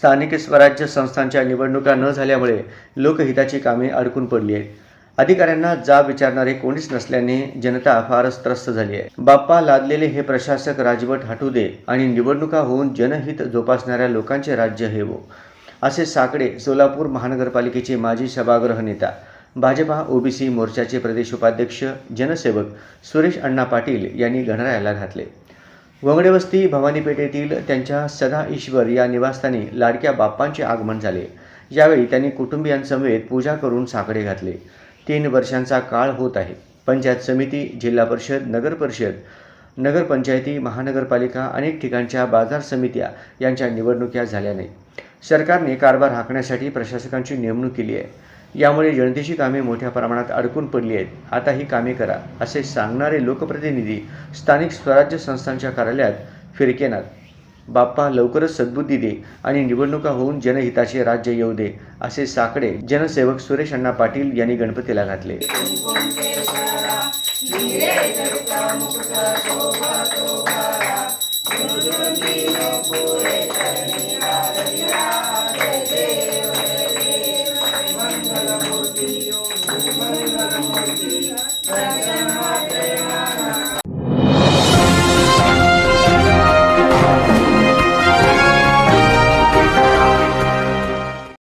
स्थानिक स्वराज्य संस्थांच्या निवडणुका न झाल्यामुळे लोकहिताची कामे अडकून पडली आहेत. अधिकाऱ्यांना जाब विचारणारे कोणीच नसल्याने जनता फारच त्रस्त झाली आहे. बाप्पा लादलेले हे प्रशासक राजवट हटू दे आणि निवडणुका होऊन जनहित जोपासणाऱ्या लोकांचे राज्य हेवो, असे साकडे सोलापूर महानगरपालिकेचे माजी सभागृह नेता, भाजपा ओबीसी मोर्चाचे प्रदेश उपाध्यक्ष जनसेवक सुरेश अण्णा पाटील यांनी गणरायाला घातले. वंगडेवस्ती भवानीपेठेतील त्यांच्या सदा ईश्वर या निवासस्थानी लाडक्या बाप्पांचे आगमन झाले. यावेळी त्यांनी कुटुंबियांसमवेत पूजा करून साकडे घातले. 3 वर्षांचा काळ होत आहे. पंचायत समिती, जिल्हा परिषद, नगर परिषद, नगरपंचायती, महानगरपालिका, अनेक ठिकाणच्या बाजार समित्या यांच्या निवडणुका झाल्या नाही. सरकारने कारभार हाकण्यासाठी प्रशासकांची नेमणूक केली आहे. यामुळे जनतेची कामे मोठ्या प्रमाणात अडकून पडली आहेत. आता ही कामे करा, असे सांगणारे लोकप्रतिनिधी स्थानिक स्वराज्य संस्थांच्या कार्यालयात फिरकेनात. बाप्पा लवकरच सद्बुद्धी दे आणि निवडणुका होऊन जनहिताचे राज्य येऊ दे, असे साकडे जनसेवक सुरेश अण्णा पाटील यांनी गणपतीला घातले. मंगलमूर्ती